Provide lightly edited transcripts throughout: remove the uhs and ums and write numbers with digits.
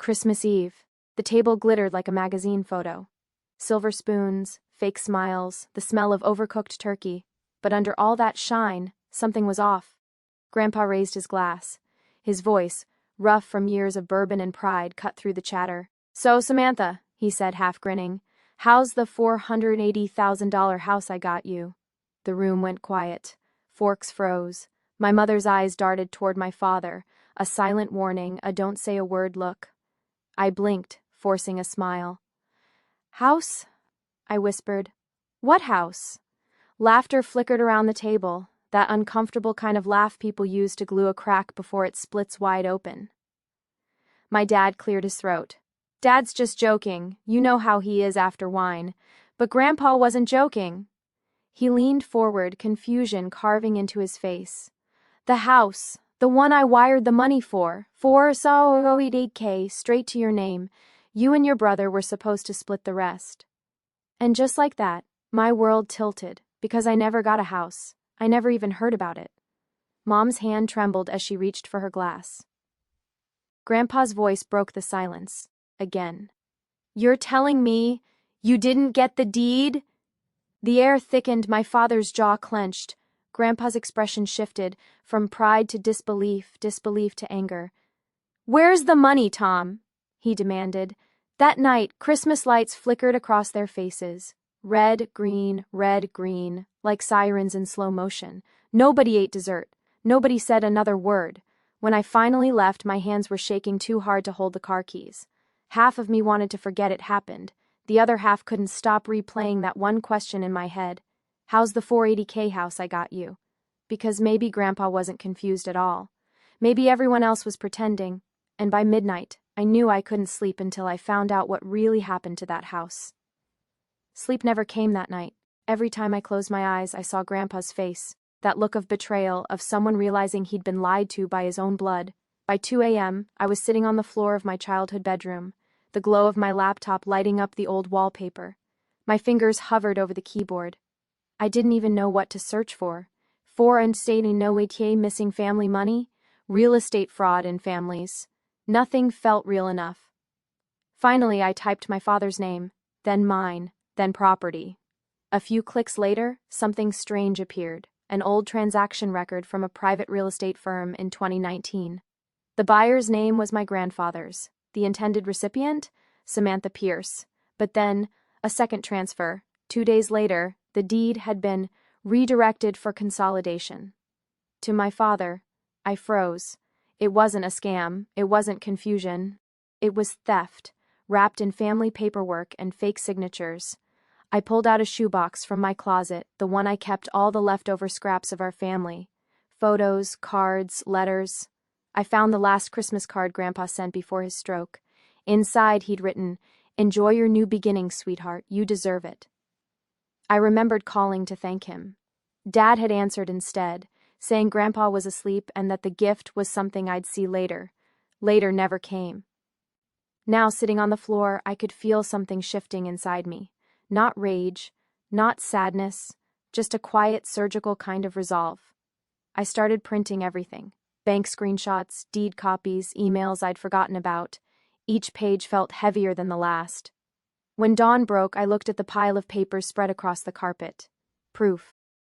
Christmas Eve. The table glittered like a magazine photo. Silver spoons, fake smiles, the smell of overcooked turkey. But under all that shine, something was off. Grandpa raised his glass. His voice, rough from years of bourbon and pride, cut through the chatter. "So, Samantha," he said, half grinning, "how's the $480,000 house I got you?" The room went quiet. Forks froze. My mother's eyes darted toward my father, a silent warning, a don't-say-a-word look. I blinked, forcing a smile. "House?" I whispered. "What house?" Laughter flickered around the table, that uncomfortable kind of laugh people use to glue a crack before it splits wide open. My dad cleared his throat. "Dad's just joking, you know how he is after wine." But Grandpa wasn't joking. He leaned forward, confusion carving into his face. "The house, the one I wired the money for, $480K, straight to your name. You and your brother were supposed to split the rest." And just like that, my world tilted, because I never got a house. I never even heard about it. Mom's hand trembled as she reached for her glass. Grandpa's voice broke the silence, again. "You're telling me you didn't get the deed?" The air thickened, my father's jaw clenched. Grandpa's expression shifted, from pride to disbelief, disbelief to anger. "Where's the money, Tom?" he demanded. That night, Christmas lights flickered across their faces. Red, green, like sirens in slow motion. Nobody ate dessert. Nobody said another word. When I finally left, my hands were shaking too hard to hold the car keys. Half of me wanted to forget it happened. The other half couldn't stop replaying that one question in my head. "How's the $480K house I got you?" Because maybe Grandpa wasn't confused at all. Maybe everyone else was pretending. And by midnight, I knew I couldn't sleep until I found out what really happened to that house. Sleep never came that night. Every time I closed my eyes, I saw Grandpa's face. That look of betrayal, of someone realizing he'd been lied to by his own blood. By 2 a.m., I was sitting on the floor of my childhood bedroom, the glow of my laptop lighting up the old wallpaper. My fingers hovered over the keyboard. I didn't even know what to search for. $480K missing family money? Real estate fraud in families. Nothing felt real enough. Finally, I typed my father's name, then mine, then property. A few clicks later, something strange appeared. An old transaction record from a private real estate firm in 2019. The buyer's name was my grandfather's. The intended recipient? Samantha Pierce. But then, a second transfer. 2 days later, the deed had been redirected for consolidation. To my father, I froze. It wasn't a scam. It wasn't confusion. It was theft, wrapped in family paperwork and fake signatures. I pulled out a shoebox from my closet, the one I kept all the leftover scraps of our family. Photos, cards, letters. I found the last Christmas card Grandpa sent before his stroke. Inside, he'd written, "Enjoy your new beginning, sweetheart. You deserve it." I remembered calling to thank him. Dad had answered instead, saying Grandpa was asleep and that the gift was something I'd see later. Later never came. Now, sitting on the floor, I could feel something shifting inside me. Not rage, not sadness, just a quiet, surgical kind of resolve. I started printing everything. Bank screenshots, deed copies, emails I'd forgotten about. Each page felt heavier than the last. When dawn broke, I looked at the pile of papers spread across the carpet. Proof.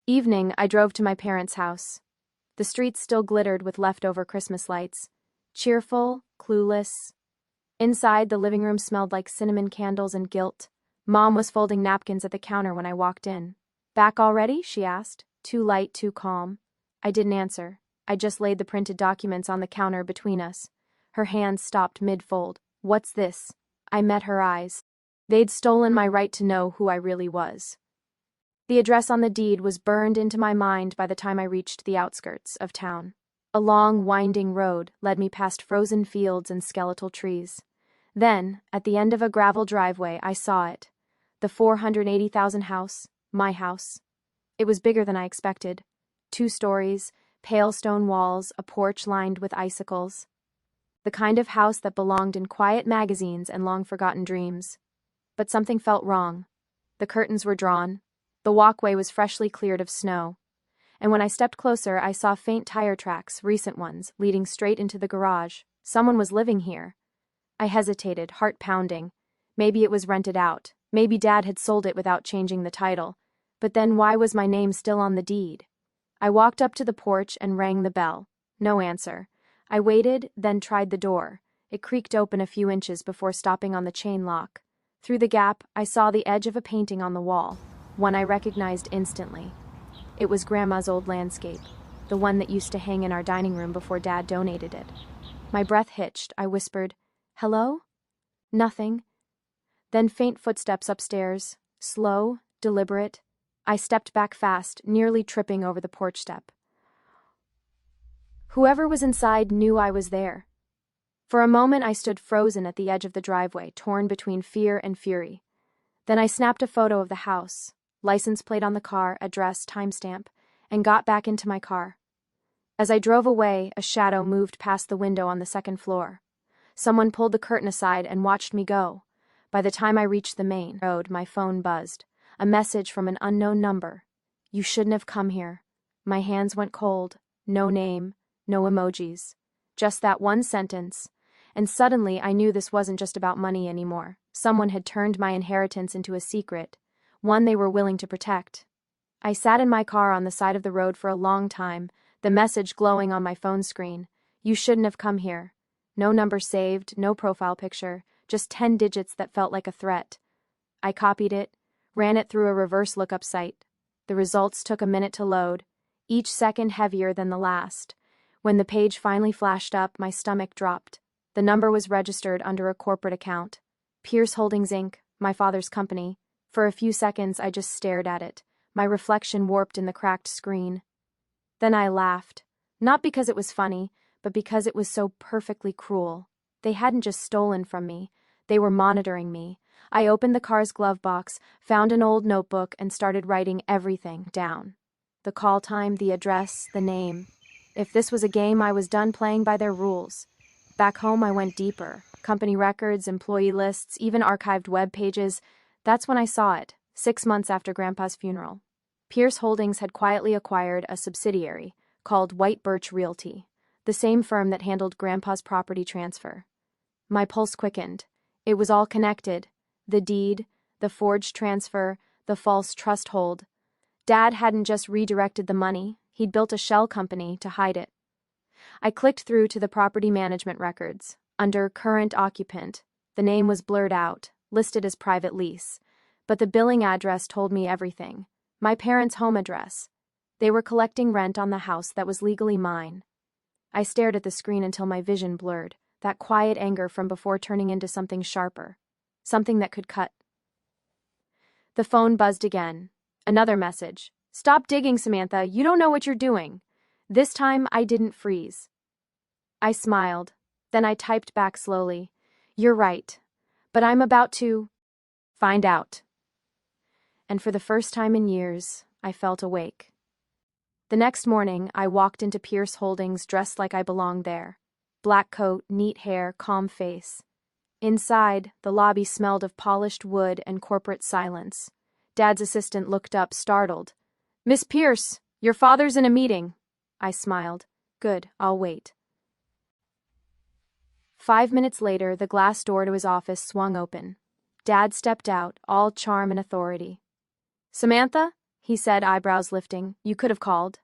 Evening, I drove to my parents' house. The streets still glittered with leftover Christmas lights. Cheerful, clueless. Inside, the living room smelled like cinnamon candles and guilt. Mom was folding napkins at the counter when I walked in. "Back already?" she asked. Too light, too calm. I didn't answer. I just laid the printed documents on the counter between us. Her hands stopped mid-fold. "What's this?" I met her eyes. They'd stolen my right to know who I really was. The address on the deed was burned into my mind by the time I reached the outskirts of town. A long, winding road led me past frozen fields and skeletal trees. Then, at the end of a gravel driveway, I saw it. The 480,000 house, my house. It was bigger than I expected. 2 stories, pale stone walls, a porch lined with icicles. The kind of house that belonged in quiet magazines and long-forgotten dreams. But something felt wrong. The curtains were drawn. The walkway was freshly cleared of snow. And when I stepped closer, I saw faint tire tracks, recent ones, leading straight into the garage. Someone was living here. I hesitated, heart pounding. Maybe it was rented out. Maybe Dad had sold it without changing the title. But then why was my name still on the deed? I walked up to the porch and rang the bell. No answer. I waited, then tried the door. It creaked open a few inches before stopping on the chain lock. Through the gap, I saw the edge of a painting on the wall, one I recognized instantly. It was Grandma's old landscape, the one that used to hang in our dining room before Dad donated it. My breath hitched. I whispered, "Hello?" Nothing. Then faint footsteps upstairs, slow, deliberate. I stepped back fast, nearly tripping over the porch step. Whoever was inside knew I was there. For a moment I stood frozen at the edge of the driveway, torn between fear and fury. Then I snapped a photo of the house, license plate on the car, address, timestamp, and got back into my car. As I drove away, a shadow moved past the window on the second floor. Someone pulled the curtain aside and watched me go. By the time I reached the main road, my phone buzzed. A message from an unknown number. "You shouldn't have come here." My hands went cold. No name, no emojis. Just that one sentence. And suddenly I knew this wasn't just about money anymore. Someone had turned my inheritance into a secret, one they were willing to protect. I sat in my car on the side of the road for a long time, the message glowing on my phone screen. "You shouldn't have come here." No number saved, no profile picture, just 10 digits that felt like a threat. I copied it, ran it through a reverse lookup site. The results took a minute to load, each second heavier than the last. When the page finally flashed up, my stomach dropped. The number was registered under a corporate account. Pierce Holdings, Inc., my father's company. For a few seconds, I just stared at it, my reflection warped in the cracked screen. Then I laughed. Not because it was funny, but because it was so perfectly cruel. They hadn't just stolen from me. They were monitoring me. I opened the car's glove box, found an old notebook, and started writing everything down. The call time, the address, the name. If this was a game, I was done playing by their rules. Back home, I went deeper. Company records, employee lists, even archived web pages. That's when I saw it, 6 months after Grandpa's funeral. Pierce Holdings had quietly acquired a subsidiary called White Birch Realty, the same firm that handled Grandpa's property transfer. My pulse quickened. It was all connected. The deed, the forged transfer, the false trust hold. Dad hadn't just redirected the money, he'd built a shell company to hide it. I clicked through to the property management records. Under current occupant, the name was blurred out, listed as private lease. But the billing address told me everything. My parents' home address. They were collecting rent on the house that was legally mine. I stared at the screen until my vision blurred, that quiet anger from before turning into something sharper. Something that could cut. The phone buzzed again. Another message. "Stop digging, Samantha. You don't know what you're doing." This time, I didn't freeze. I smiled. Then I typed back slowly. "You're right. But I'm about to find out." And for the first time in years, I felt awake. The next morning, I walked into Pierce Holdings dressed like I belonged there. Black coat, neat hair, calm face. Inside, the lobby smelled of polished wood and corporate silence. Dad's assistant looked up, startled. "Miss Pierce, your father's in a meeting." I smiled. "Good, I'll wait." 5 minutes later, the glass door to his office swung open. Dad stepped out, all charm and authority. "Samantha," he said, eyebrows lifting, "you could have called.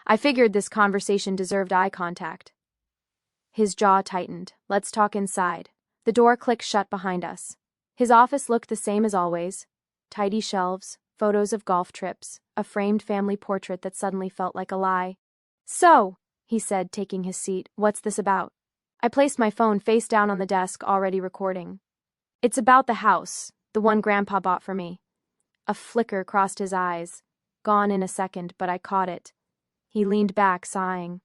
I figured this conversation deserved eye contact." His jaw tightened. "Let's talk inside." The door clicked shut behind us. His office looked the same as always. Tidy shelves, photos of golf trips, a framed family portrait that suddenly felt like a lie. "So," he said, taking his seat, "what's this about?" I placed my phone face down on the desk, already recording. "It's about the house, the one Grandpa bought for me." A flicker crossed his eyes. Gone in a second, but I caught it. He leaned back, sighing.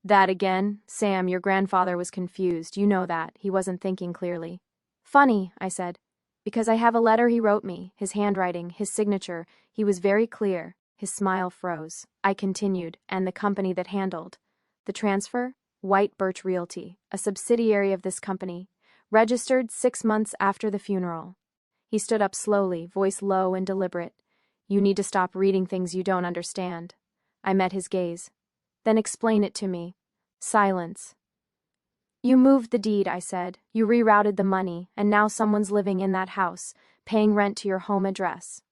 "That again? Sam, your grandfather was confused. You know that. He wasn't thinking clearly." "Funny," I said. "Because I have a letter he wrote me, his handwriting, his signature. He was very clear." His smile froze. I continued, "And the company that handled the transfer? White Birch Realty, a subsidiary of this company, registered 6 months after the funeral." He stood up slowly, voice low and deliberate. "You need to stop reading things you don't understand." I met his gaze. "Then explain it to me." Silence. You moved the deed, I said. You rerouted the money, and now someone's living in that house, paying rent to your home address.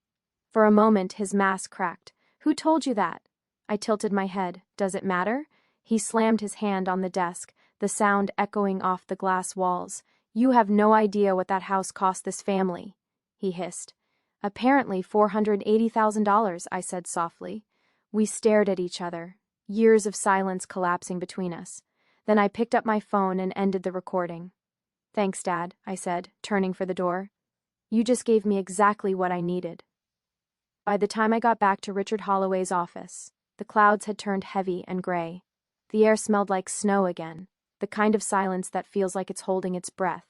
For a moment, his mask cracked. Who told you that? I tilted my head. Does it matter? He slammed his hand on the desk, the sound echoing off the glass walls. You have no idea what that house cost this family, he hissed. Apparently $480,000, I said softly. We stared at each other, years of silence collapsing between us. Then I picked up my phone and ended the recording. Thanks, Dad, I said, turning for the door. You just gave me exactly what I needed. By the time I got back to Richard Holloway's office, the clouds had turned heavy and gray. The air smelled like snow again, the kind of silence that feels like it's holding its breath.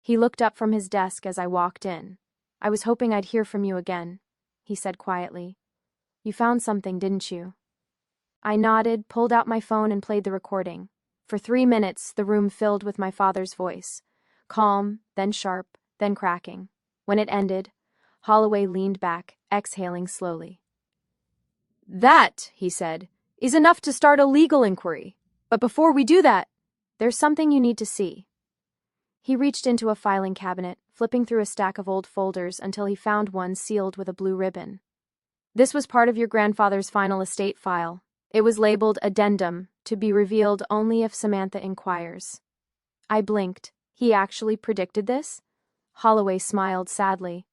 He looked up from his desk as I walked in. I was hoping I'd hear from you again, he said quietly. You found something, didn't you? I nodded, pulled out my phone and played the recording. For 3 minutes, the room filled with my father's voice. Calm, then sharp, then cracking. When it ended, Holloway leaned back, exhaling slowly. That, he said, is enough to start a legal inquiry. But before we do that, there's something you need to see. He reached into a filing cabinet, flipping through a stack of old folders until he found one sealed with a blue ribbon. This was part of your grandfather's final estate file. It was labeled Addendum, to be revealed only if Samantha inquires. I blinked. He actually predicted this? Holloway smiled sadly.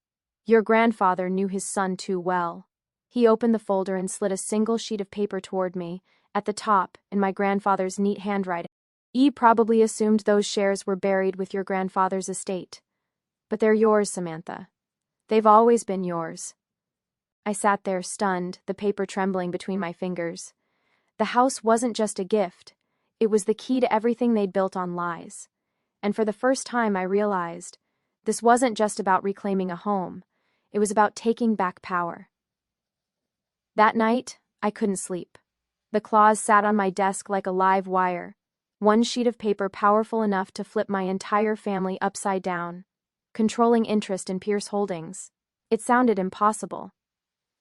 Your grandfather knew his son too well. He opened the folder and slid a single sheet of paper toward me, at the top, in my grandfather's neat handwriting. He probably assumed those shares were buried with your grandfather's estate. But they're yours, Samantha. They've always been yours. I sat there stunned, the paper trembling between my fingers. The house wasn't just a gift. It was the key to everything they'd built on lies. And for the first time I realized, this wasn't just about reclaiming a home. It was about taking back power. That night, I couldn't sleep. The claws sat on my desk like a live wire. One sheet of paper powerful enough to flip my entire family upside down. Controlling interest in Pierce Holdings. It sounded impossible.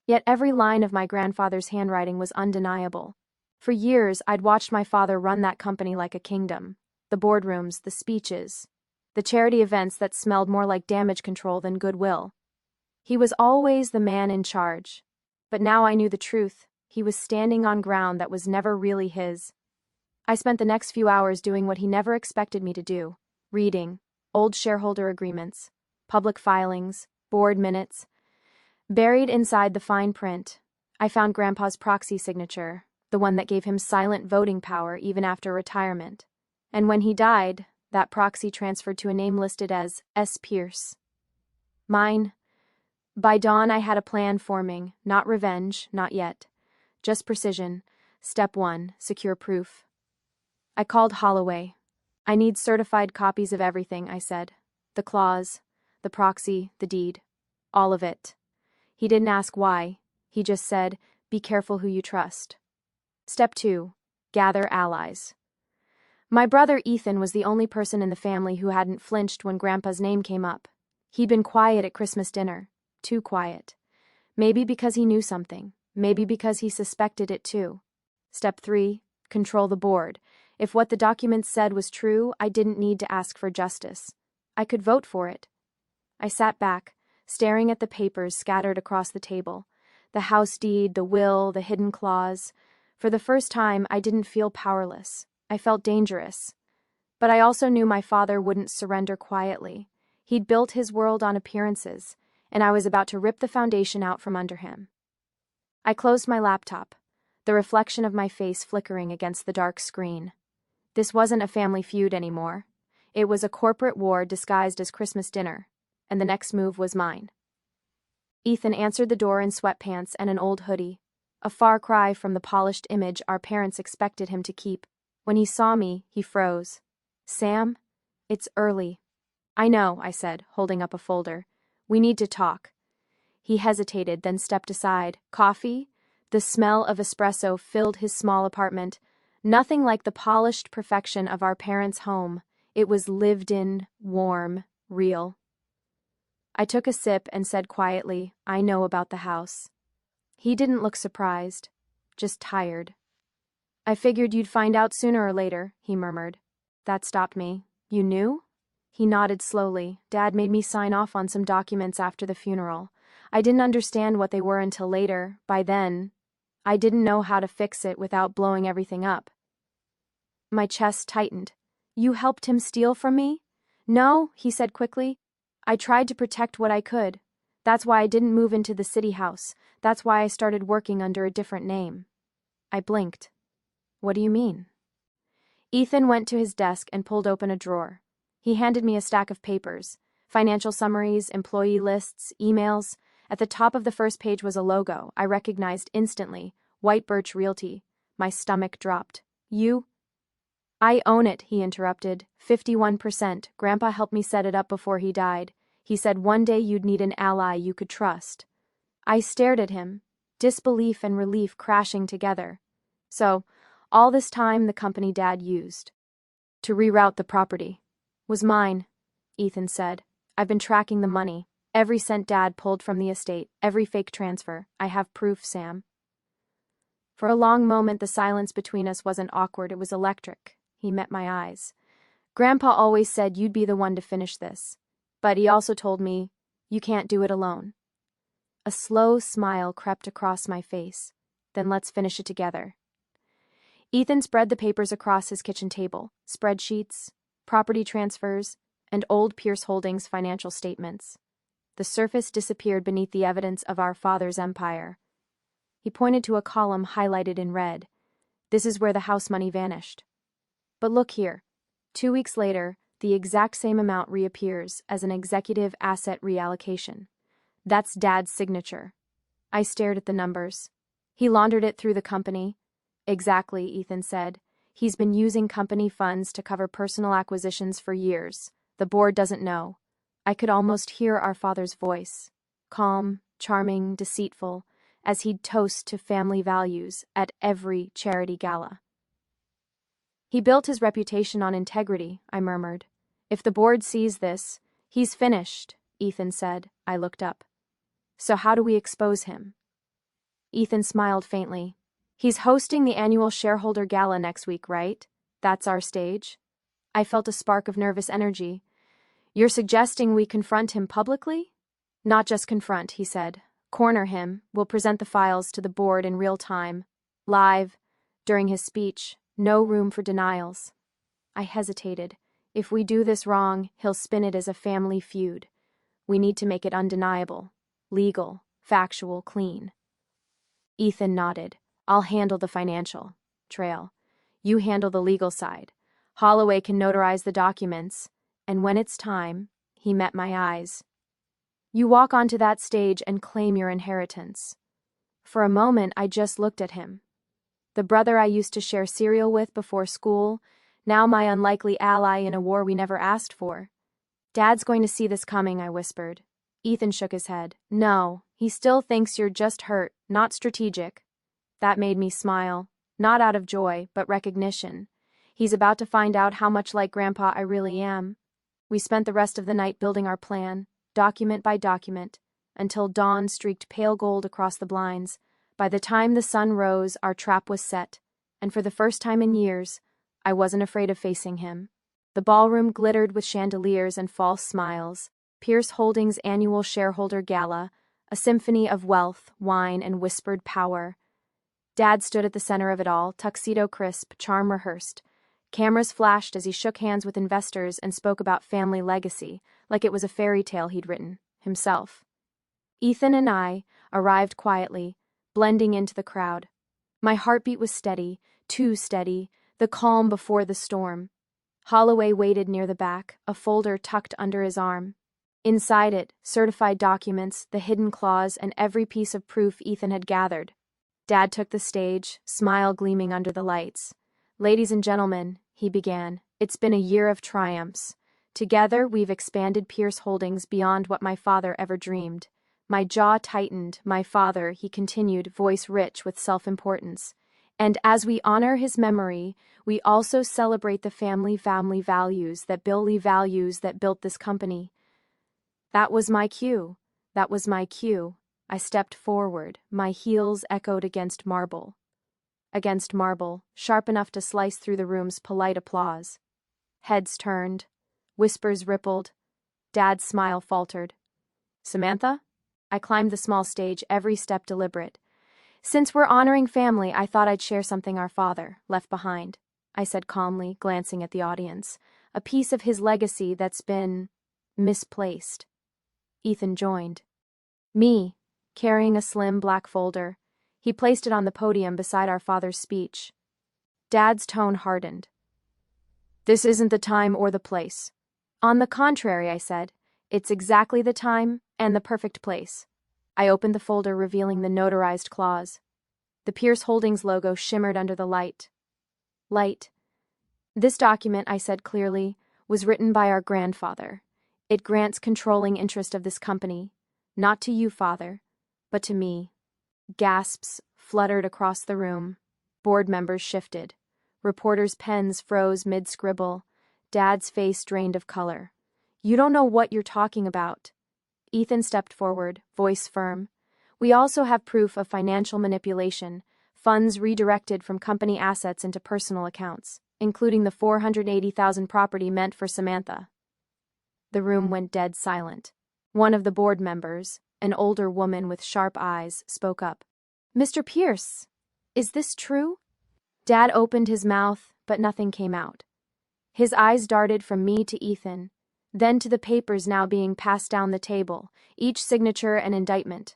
Yet every line of my grandfather's handwriting was undeniable. For years, I'd watched my father run that company like a kingdom. The boardrooms, the speeches, the charity events that smelled more like damage control than goodwill. He was always the man in charge. But now I knew the truth. He was standing on ground that was never really his. I spent the next few hours doing what he never expected me to do. Reading old shareholder agreements, public filings, board minutes. Buried inside the fine print, I found Grandpa's proxy signature, the one that gave him silent voting power even after retirement. And when he died, that proxy transferred to a name listed as S. Pierce. Mine. By dawn, I had a plan forming, not revenge, not yet. Just precision. Step 1, secure proof. I called Holloway. I need certified copies of everything, I said. The clause, the proxy, the deed. All of it. He didn't ask why. He just said, be careful who you trust. Step 2, gather allies. My brother Ethan was the only person in the family who hadn't flinched when Grandpa's name came up. He'd been quiet at Christmas dinner. Too quiet. Maybe because he knew something. Maybe because he suspected it too. Step 3, control the board. If what the documents said was true, I didn't need to ask for justice. I could vote for it. I sat back, staring at the papers scattered across the table. The house deed, the will, the hidden clause. For the first time, I didn't feel powerless. I felt dangerous. But I also knew my father wouldn't surrender quietly. He'd built his world on appearances, and I was about to rip the foundation out from under him. I closed my laptop, the reflection of my face flickering against the dark screen. This wasn't a family feud anymore. It was a corporate war disguised as Christmas dinner, and the next move was mine. Ethan answered the door in sweatpants and an old hoodie, a far cry from the polished image our parents expected him to keep. When he saw me, he froze. Sam, it's early. I know, I said, holding up a folder. We need to talk. He hesitated, then stepped aside. Coffee? The smell of espresso filled his small apartment. Nothing like the polished perfection of our parents' home. It was lived in, warm, real. I took a sip and said quietly, I know about the house. He didn't look surprised, just tired. I figured you'd find out sooner or later, he murmured. That stopped me. You knew? He nodded slowly. Dad made me sign off on some documents after the funeral. I didn't understand what they were until later. By then, I didn't know how to fix it without blowing everything up. My chest tightened. You helped him steal from me? No, he said quickly. I tried to protect what I could. That's why I didn't move into the city house. That's why I started working under a different name. I blinked. What do you mean? Ethan went to his desk and pulled open a drawer. He handed me a stack of papers, financial summaries, employee lists, emails. At the top of the first page was a logo I recognized instantly, White Birch Realty. My stomach dropped. You? I own it, he interrupted. 51%. Grandpa helped me set it up before he died. He said one day you'd need an ally you could trust. I stared at him, disbelief and relief crashing together. So, all this time the company Dad used to reroute the property was mine, Ethan said. I've been tracking the money. Every cent Dad pulled from the estate, every fake transfer. I have proof, Sam. For a long moment the silence between us wasn't awkward, it was electric. He met my eyes. Grandpa always said you'd be the one to finish this. But he also told me, you can't do it alone. A slow smile crept across my face. Then let's finish it together. Ethan spread the papers across his kitchen table, spreadsheets, property transfers, and old Pierce Holdings financial statements. The surface disappeared beneath the evidence of our father's empire. He pointed to a column highlighted in red. This is where the house money vanished. But look here. 2 weeks later, the exact same amount reappears as an executive asset reallocation. That's Dad's signature. I stared at the numbers. He laundered it through the company. Exactly, Ethan said. He's been using company funds to cover personal acquisitions for years. The board doesn't know. I could almost hear our father's voice. Calm, charming, deceitful, as he'd toast to family values at every charity gala. He built his reputation on integrity, I murmured. If the board sees this, he's finished, Ethan said. I looked up. So how do we expose him? Ethan smiled faintly. He's hosting the annual shareholder gala next week, right? That's our stage? I felt a spark of nervous energy. You're suggesting we confront him publicly? Not just confront, he said. Corner him. We'll present the files to the board in real time. Live. During his speech. No room for denials. I hesitated. If we do this wrong, he'll spin it as a family feud. We need to make it undeniable. Legal. Factual. Clean. Ethan nodded. I'll handle the financial trail. You handle the legal side. Holloway can notarize the documents. And when it's time, he met my eyes. You walk onto that stage and claim your inheritance. For a moment, I just looked at him. The brother I used to share cereal with before school, now my unlikely ally in a war we never asked for. Dad's going to see this coming, I whispered. Ethan shook his head. No, he still thinks you're just hurt, not strategic. That made me smile, not out of joy, but recognition. He's about to find out how much like Grandpa I really am. We spent the rest of the night building our plan, document by document, until dawn streaked pale gold across the blinds. By the time the sun rose, our trap was set, and for the first time in years, I wasn't afraid of facing him. The ballroom glittered with chandeliers and false smiles. Pierce Holdings' annual shareholder gala, a symphony of wealth, wine, and whispered power. Dad stood at the center of it all, tuxedo crisp, charm rehearsed. Cameras flashed as he shook hands with investors and spoke about family legacy, like it was a fairy tale he'd written, himself. Ethan and I arrived quietly, blending into the crowd. My heartbeat was steady, too steady, the calm before the storm. Holloway waited near the back, a folder tucked under his arm. Inside it, certified documents, the hidden clause, and every piece of proof Ethan had gathered. Dad took the stage, smile gleaming under the lights. Ladies and gentlemen, he began, it's been a year of triumphs. Together, we've expanded Pierce Holdings beyond what my father ever dreamed. My jaw tightened. My father, he continued, voice rich with self-importance. And as we honor his memory, we also celebrate the family values that built this company. That was my cue. That was my cue. I stepped forward. My heels echoed against marble. Against marble, sharp enough to slice through the room's polite applause. Heads turned. Whispers rippled. Dad's smile faltered. Samantha? I climbed the small stage, every step deliberate. Since we're honoring family, I thought I'd share something our father left behind, I said calmly, glancing at the audience. A piece of his legacy that's been misplaced. Ethan joined. Me, carrying a slim black folder. He placed it on the podium beside our father's speech. Dad's tone hardened. This isn't the time or the place. On the contrary, I said, it's exactly the time and the perfect place. I opened the folder, revealing the notarized clause. The Pierce Holdings logo shimmered under the light. Light. This document, I said clearly, was written by our grandfather. It grants controlling interest of this company, not to you, Father, but to me. Gasps fluttered across the room. Board members shifted. Reporters' pens froze mid-scribble. Dad's face drained of color. You don't know what you're talking about. Ethan stepped forward, voice firm. We also have proof of financial manipulation, funds redirected from company assets into personal accounts, including the $480,000 property meant for Samantha. The room went dead silent. One of the board members, an older woman with sharp eyes, spoke up. Mr. Pierce, is this true? Dad opened his mouth, but nothing came out. His eyes darted from me to Ethan, then to the papers now being passed down the table, each signature an indictment.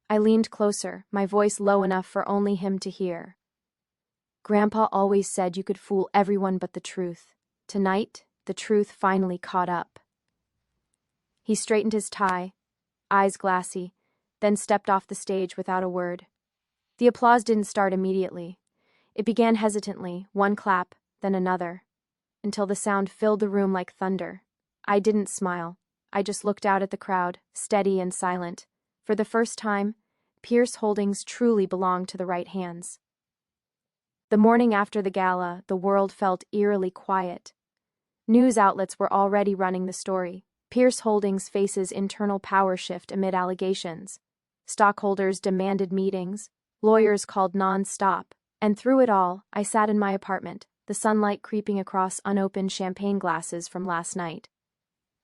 I leaned closer, my voice low enough for only him to hear. Grandpa always said you could fool everyone but the truth. Tonight, the truth finally caught up. He straightened his tie, eyes glassy, then stepped off the stage without a word. The applause didn't start immediately. It began hesitantly, one clap, then another, until the sound filled the room like thunder. I didn't smile. I just looked out at the crowd, steady and silent. For the first time, Pierce Holdings truly belonged to the right hands. The morning after the gala, the world felt eerily quiet. News outlets were already running the story. Pierce Holdings faces internal power shift amid allegations. Stockholders demanded meetings. Lawyers called non-stop. And through it all, I sat in my apartment, the sunlight creeping across unopened champagne glasses from last night.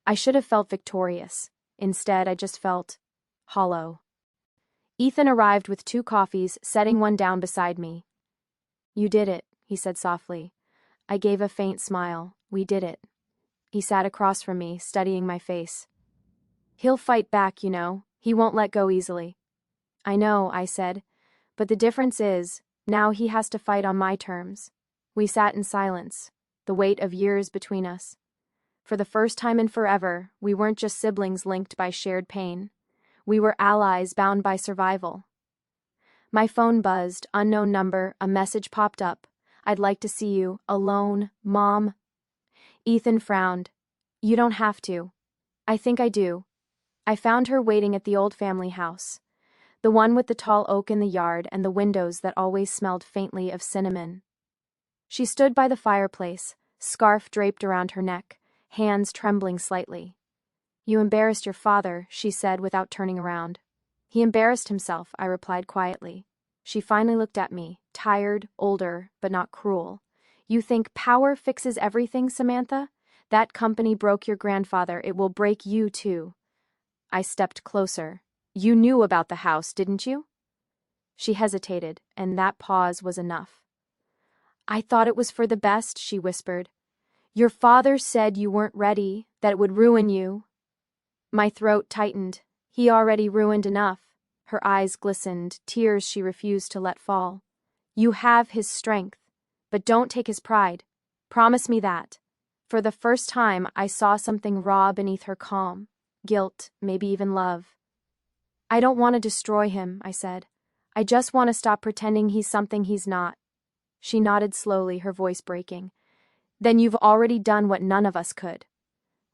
I should have felt victorious. Instead, I just felt hollow. Ethan arrived with 2 coffees, setting one down beside me. You did it, he said softly. I gave a faint smile. We did it. He sat across from me, studying my face. He'll fight back, you know. He won't let go easily. I know, I said. But the difference is, now he has to fight on my terms. We sat in silence, the weight of years between us. For the first time in forever, we weren't just siblings linked by shared pain. We were allies bound by survival. My phone buzzed, unknown number, a message popped up. I'd like to see you, alone, Mom. Ethan frowned. You don't have to. I think I do. I found her waiting at the old family house. The one with the tall oak in the yard and the windows that always smelled faintly of cinnamon. She stood by the fireplace, scarf draped around her neck, hands trembling slightly. You embarrassed your father, she said without turning around. He embarrassed himself, I replied quietly. She finally looked at me, tired, older, but not cruel. You think power fixes everything, Samantha? That company broke your grandfather, it will break you too. I stepped closer. You knew about the house, didn't you? She hesitated, and that pause was enough. I thought it was for the best, she whispered. Your father said you weren't ready, that it would ruin you. My throat tightened. He already ruined enough. Her eyes glistened, tears she refused to let fall. You have his strength, but don't take his pride. Promise me that. For the first time, I saw something raw beneath her calm. Guilt, maybe even love. I don't want to destroy him, I said. I just want to stop pretending he's something he's not. She nodded slowly, her voice breaking. Then you've already done what none of us could.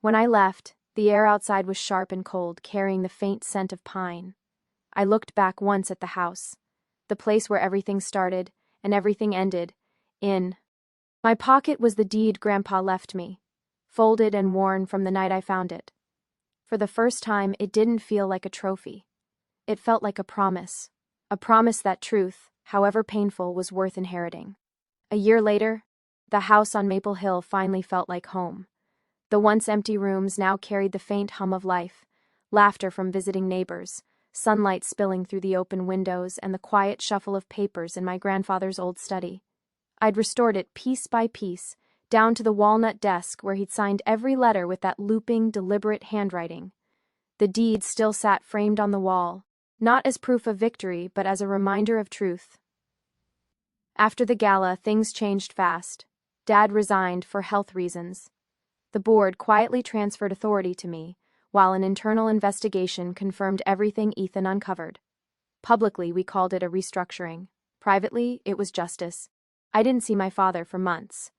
When I left, the air outside was sharp and cold, carrying the faint scent of pine. I looked back once at the house, the place where everything started and everything ended, in. My pocket was the deed Grandpa left me, folded and worn from the night I found it. For the first time, it didn't feel like a trophy. It felt like a promise that truth, however painful, was worth inheriting. A year later, The house on Maple Hill finally felt like home. The once empty rooms now carried the faint hum of life, laughter from visiting neighbors, sunlight spilling through the open windows, and the quiet shuffle of papers in my grandfather's old study. I'd restored it piece by piece, down to the walnut desk where he'd signed every letter with that looping, deliberate handwriting. The deed still sat framed on the wall, not as proof of victory, but as a reminder of truth. After the gala, things changed fast. Dad resigned for health reasons. The board quietly transferred authority to me, while an internal investigation confirmed everything Ethan uncovered. Publicly, we called it a restructuring. Privately, it was justice. I didn't see my father for months.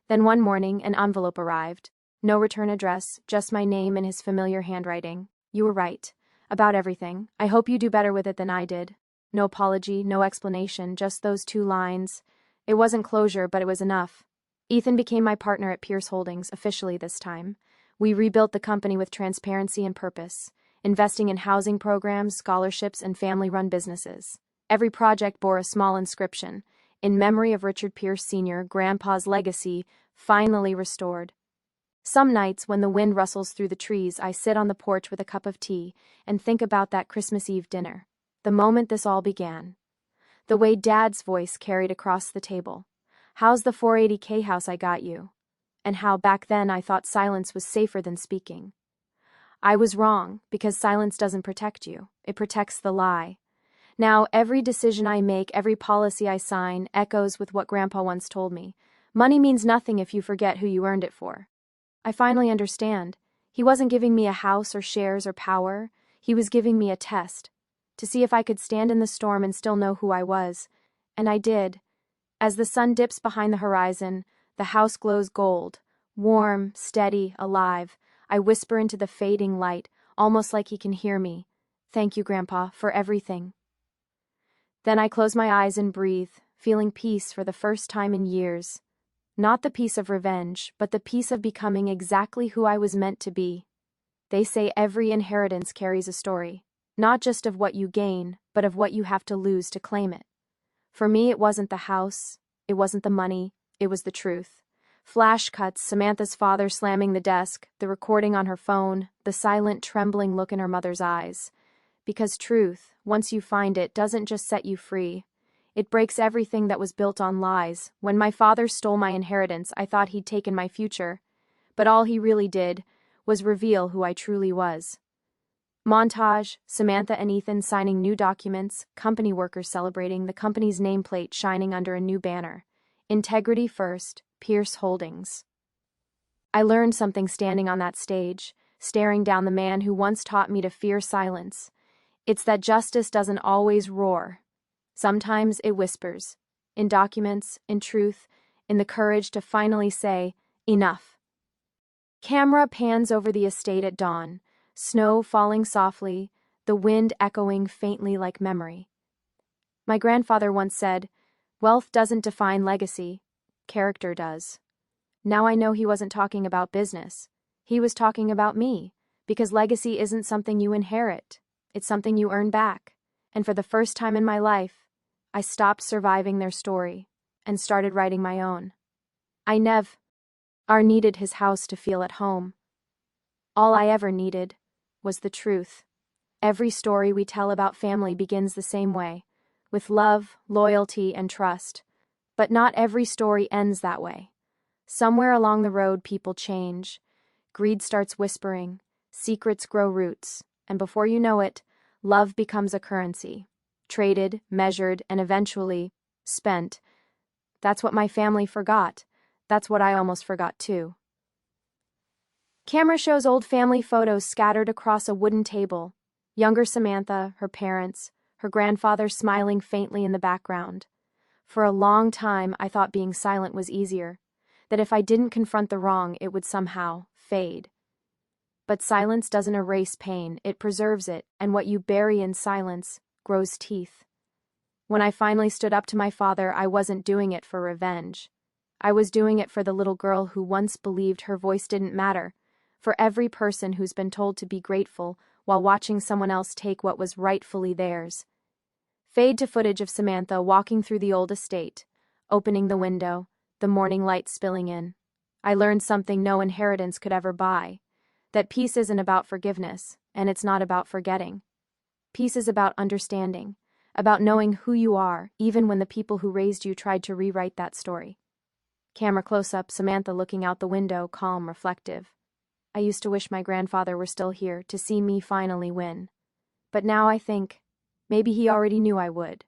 Then one morning, an envelope arrived. No return address, just my name in his familiar handwriting. You were right. About everything. I hope you do better with it than I did. No apology, no explanation, just those 2 lines. It wasn't closure, but it was enough. Ethan became my partner at Pierce Holdings, officially this time. We rebuilt the company with transparency and purpose, investing in housing programs, scholarships, and family-run businesses. Every project bore a small inscription, in memory of Richard Pierce Sr., Grandpa's legacy, finally restored. Some nights, when the wind rustles through the trees, I sit on the porch with a cup of tea and think about that Christmas Eve dinner, the moment this all began. The way Dad's voice carried across the table. How's the 480K house I got you? And how back then I thought silence was safer than speaking. I was wrong, because silence doesn't protect you. It protects the lie. Now, every decision I make, every policy I sign, echoes with what Grandpa once told me. Money means nothing if you forget who you earned it for. I finally understand. He wasn't giving me a house or shares or power. He was giving me a test, to see if I could stand in the storm and still know who I was. And I did. As the sun dips behind the horizon, the house glows gold, warm, steady, alive. I whisper into the fading light, almost like he can hear me. Thank you, Grandpa, for everything. Then I close my eyes and breathe, feeling peace for the first time in years. Not the peace of revenge, but the peace of becoming exactly who I was meant to be. They say every inheritance carries a story, not just of what you gain, but of what you have to lose to claim it. For me, it wasn't the house, it wasn't the money, it was the truth. Flash cuts, Samantha's father slamming the desk, the recording on her phone, the silent, trembling look in her mother's eyes. Because truth, once you find it, doesn't just set you free. It breaks everything that was built on lies. When my father stole my inheritance, I thought he'd taken my future. But all he really did was reveal who I truly was. Montage, Samantha and Ethan signing new documents, company workers celebrating, the company's nameplate shining under a new banner. Integrity first, Pierce Holdings. I learned something standing on that stage, staring down the man who once taught me to fear silence. It's that justice doesn't always roar. Sometimes it whispers. In documents, in truth, in the courage to finally say, enough. Camera pans over the estate at dawn. Snow falling softly, the wind echoing faintly like memory. My grandfather once said, "Wealth doesn't define legacy, character does." Now I know he wasn't talking about business. He was talking about me, because legacy isn't something you inherit, it's something you earn back. And for the first time in my life, I stopped surviving their story and started writing my own. I never needed his house to feel at home. All I ever needed was the truth. Every story we tell about family begins the same way, with love, loyalty, and trust. But not every story ends that way. Somewhere along the road, people change. Greed starts whispering, secrets grow roots, and before you know it, love becomes a currency. Traded, measured, and eventually spent. That's what my family forgot. That's what I almost forgot too. Camera shows old family photos scattered across a wooden table. Younger Samantha, her parents, her grandfather smiling faintly in the background. For a long time, I thought being silent was easier, that if I didn't confront the wrong, it would somehow fade. But silence doesn't erase pain, it preserves it, and what you bury in silence grows teeth. When I finally stood up to my father, I wasn't doing it for revenge. I was doing it for the little girl who once believed her voice didn't matter, for every person who's been told to be grateful while watching someone else take what was rightfully theirs. Fade to footage of Samantha walking through the old estate, opening the window, the morning light spilling in. I learned something no inheritance could ever buy. That peace isn't about forgiveness, and it's not about forgetting. Peace is about understanding, about knowing who you are, even when the people who raised you tried to rewrite that story. Camera close-up, Samantha looking out the window, calm, reflective. I used to wish my grandfather were still here to see me finally win. But now I think, maybe he already knew I would.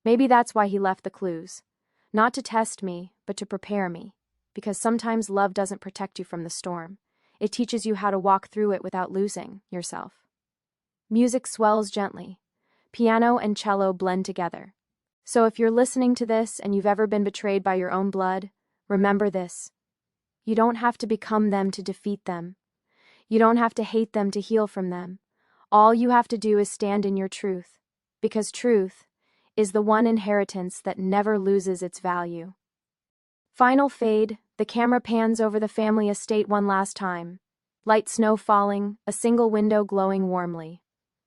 Maybe that's why he left the clues. Not to test me, but to prepare me. Because sometimes love doesn't protect you from the storm. It teaches you how to walk through it without losing yourself. Music swells gently. Piano and cello blend together. So if you're listening to this and you've ever been betrayed by your own blood, remember this. You don't have to become them to defeat them. You don't have to hate them to heal from them. All you have to do is stand in your truth. Because truth is the one inheritance that never loses its value. Final fade, the camera pans over the family estate one last time. Light snow falling, a single window glowing warmly.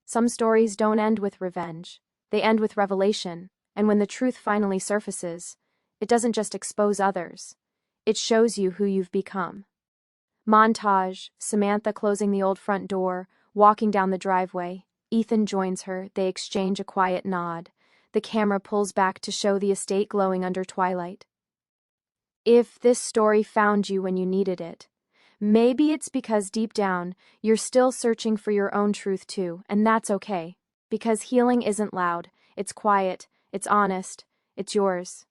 Some stories don't end with revenge. They end with revelation, and when the truth finally surfaces, it doesn't just expose others. It shows you who you've become. Montage, Samantha closing the old front door, walking down the driveway. Ethan joins her, they exchange a quiet nod. The camera pulls back to show the estate glowing under twilight. If this story found you when you needed it, maybe it's because deep down, you're still searching for your own truth too, and that's okay. Because healing isn't loud, it's quiet, it's honest, it's yours.